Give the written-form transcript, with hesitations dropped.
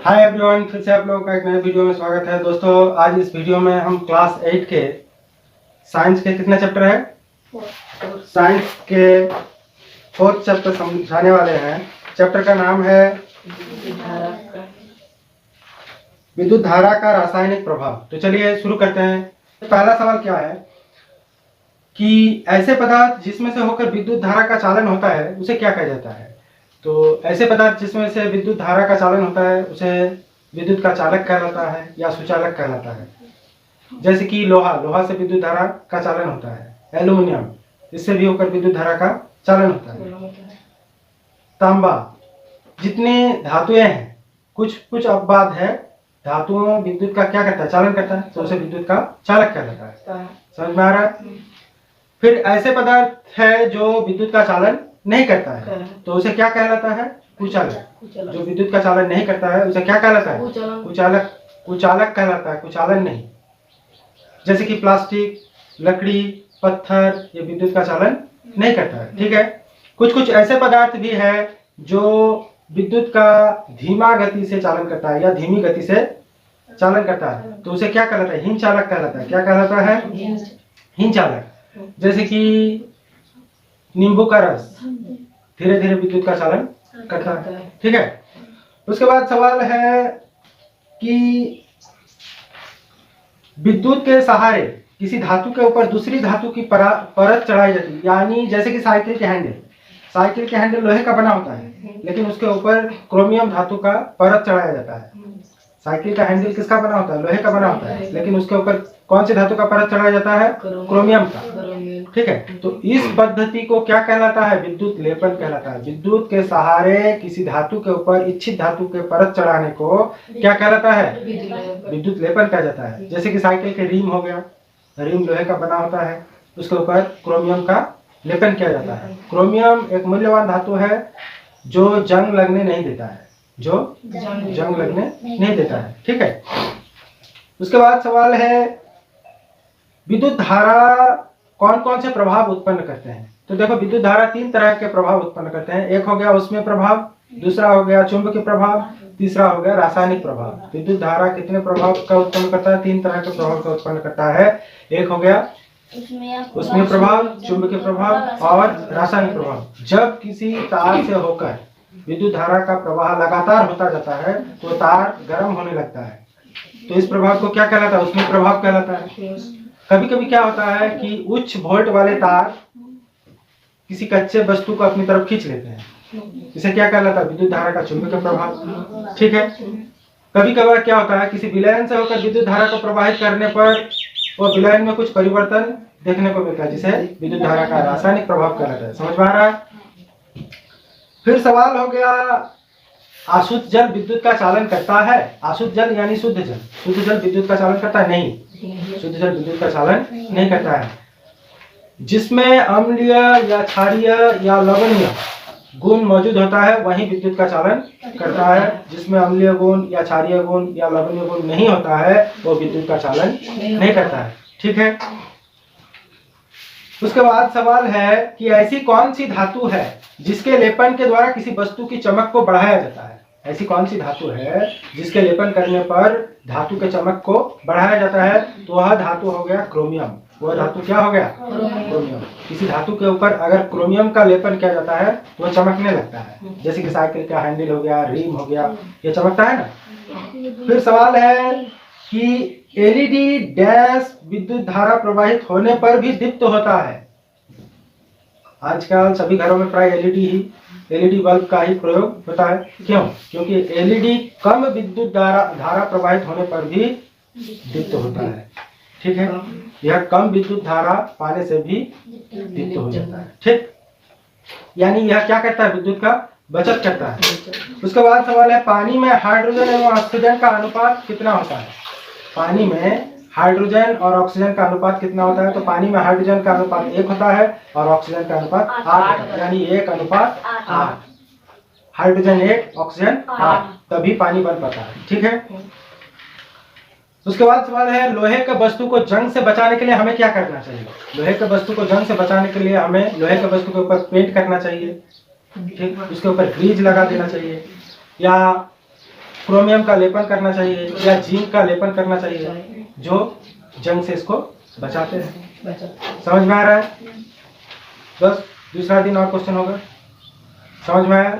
Hi everyone, फिर से आप लोगों का एक नए वीडियो में स्वागत है। दोस्तों, आज इस वीडियो में हम क्लास 8 के साइंस के कितने चैप्टर है? साइंस के 4th चैप्टर समझाने वाले हैं। चैप्टर का नाम है विद्युत धारा का रासायनिक प्रभाव। तो चलिए शुरू करते हैं। पहला सवाल क्या है कि ऐसे पदार्थ जिसमें से होकर विद्युत धारा का चालन होता है उसे क्या कहा जाता है? तो ऐसे पदार्थ जिसमें से विद्युत धारा का चालन होता है उसे विद्युत का चालक कहलाता है या सुचालक कहलाता है। जैसे कि लोहा से विद्युत धारा का चालन होता है। एल्यूमिनियम, इससे भी होकर विद्युत धारा का चालन होता है। तांबा, जितने धातुएं हैं, कुछ अपवाद है, धातुओं विद्युत का क्या करता है? चालन करता है, तो उसे विद्युत का चालक कहलाता है। समझ में आ रहा है? फिर ऐसे पदार्थ है जो विद्युत का चालन नहीं करता है, तो उसे क्या कहलाता है? कुचालक। जो विद्युत का चालन नहीं करता है उसे क्या कहलाता है? कुचालक कहलाता है, कुचालन नहीं। जैसे कि प्लास्टिक, लकड़ी, पत्थर, ये विद्युत का चालन नहीं करता है। ठीक है। कुछ ऐसे पदार्थ भी है जो विद्युत का धीमा गति से चालन करता है या धीमी गति से चालन करता है, तो उसे क्या कहलाता है? हिम चालक कहलाता है। क्या कहलाता है? हिम चालक। जैसे कि नींबू का रस धीरे धीरे विद्युत का चालन करता है। ठीक है। उसके बाद सवाल है कि विद्युत के सहारे किसी धातु के ऊपर दूसरी धातु की परत चढ़ाई जाती है। यानी जैसे कि साइकिल के हैंडल लोहे का बना होता है, लेकिन उसके ऊपर क्रोमियम धातु का परत चढ़ाया जाता है। साइकिल का हैंडल किसका बना होता है? लोहे का बना होता है, लेकिन उसके ऊपर कौन सी धातु का परत चढ़ाया जाता है? क्रोमियम का। ठीक है। तो इस पद्धति को क्या कहलाता है? विद्युत लेपन कहलाता है। विद्युत के सहारे किसी धातु के ऊपर इच्छित धातु के परत चढ़ाने को क्या कहलाता है? विद्युत लेपन कहा जाता है। जैसे कि साइकिल के रिम हो गया, रिम लोहे का बना होता है, उसके ऊपर क्रोमियम का लेपन किया जाता है। क्रोमियम एक मूल्यवान धातु है जो जंग लगने नहीं देता है, ठीक है। उसके बाद सवाल है विद्युत धारा कौन कौन से प्रभाव उत्पन्न करते हैं? तो देखो, विद्युत धारा 3 तरह के प्रभाव उत्पन्न करते हैं। एक हो गया ऊष्मीय प्रभाव, दूसरा हो गया चुंबकीय प्रभाव, तीसरा हो गया रासायनिक प्रभाव। विद्युत धारा कितने प्रभाव का उत्पन्न करता है? 3 तरह के प्रभाव का उत्पन्न करता है। एक हो गया ऊष्मीय प्रभाव, चुंबकीय प्रभाव और रासायनिक प्रभाव। जब किसी तार से होकर विद्युत धारा का प्रवाह लगातार होता जाता है तो तार गर्म होने लगता है, तो इस प्रभाव को क्या कहलाता है? ऊष्मीय प्रभाव कहलाता है। कभी कभी क्या होता है कि उच्च वोल्ट वाले तार किसी कच्चे वस्तु को अपनी तरफ खींच लेते हैं, इसे क्या कहलाता है? विद्युत धारा का चुंबकीय प्रभाव। ठीक है। कभी कभार क्या होता है, किसी विलयन से होकर विद्युत धारा को प्रवाहित करने पर वो विलयन में कुछ परिवर्तन देखने को मिलता है, जिसे विद्युत धारा का रासायनिक प्रभाव कहलाता है। समझ में आ रहा है? फिर सवाल हो गया, अशुद्ध जल विद्युत का चालन करता है? अशुद्ध जल यानी शुद्ध जल विद्युत का चालन करता है? नहीं, शुद्ध जल विद्युत का चालन नहीं करता है। जिसमें अम्लीय या क्षारीय या लवणीय गुण मौजूद होता है वही विद्युत का चालन करता है। जिसमें अम्लीय गुण या क्षारीय गुण या लवणीय गुण नहीं होता है वो विद्युत का चालन नहीं करता है। ठीक है। उसके बाद सवाल है कि ऐसी कौन सी धातु है जिसके लेपन के द्वारा किसी वस्तु की चमक को बढ़ाया जाता है? ऐसी कौन सी धातु है जिसके लेपन करने पर धातु के चमक को बढ़ाया जाता है? तो वह धातु हो गया क्रोमियम। वह धातु क्या हो गया? क्रोमियम। किसी धातु के ऊपर अगर क्रोमियम का लेपन किया जाता है तो वह चमकने लगता है। जैसे कि साइकिल का हैंडल हो गया, रिम हो गया, ये चमकता है ना। फिर सवाल है कि एलईडी डैश विद्युत धारा प्रवाहित होने पर भी दीप्त होता है। आजकल सभी घरों में प्राय एलईडी बल्ब का ही प्रयोग होता है। क्यों? क्योंकि एलईडी कम विद्युत धारा प्रवाहित होने पर भी दीप्त होता है। ठीक है। यह कम विद्युत धारा पाने से भी दीप्त हो जाता है। ठीक, यानी यह क्या करता है? विद्युत का बचत करता है। उसके बाद सवाल है, पानी में हाइड्रोजन एवं ऑक्सीजन का अनुपात कितना होता है? पानी में हाइड्रोजन और ऑक्सीजन का अनुपात कितना होता है? तो पानी में हाइड्रोजन का अनुपात 1 होता है और ऑक्सीजन का अनुपात 8 होता है, यानी 1:8। हाइड्रोजन 1, ऑक्सीजन 8, तभी पानी बन पाता है। ठीक है। उसके बाद सवाल है, लोहे के वस्तु को जंग से बचाने के लिए हमें क्या करना चाहिए? लोहे के वस्तु को जंग से बचाने के लिए हमें लोहे के वस्तु के ऊपर पेंट करना चाहिए। ठीक, उसके ऊपर ग्रीज लगा देना चाहिए, या क्रोमियम का लेपन करना चाहिए या जिंक का लेपन करना चाहिए जो जंग से इसको बचाते हैं। समझ में आ रहा है? बस दूसरा दिन और क्वेश्चन होगा। समझ में आया?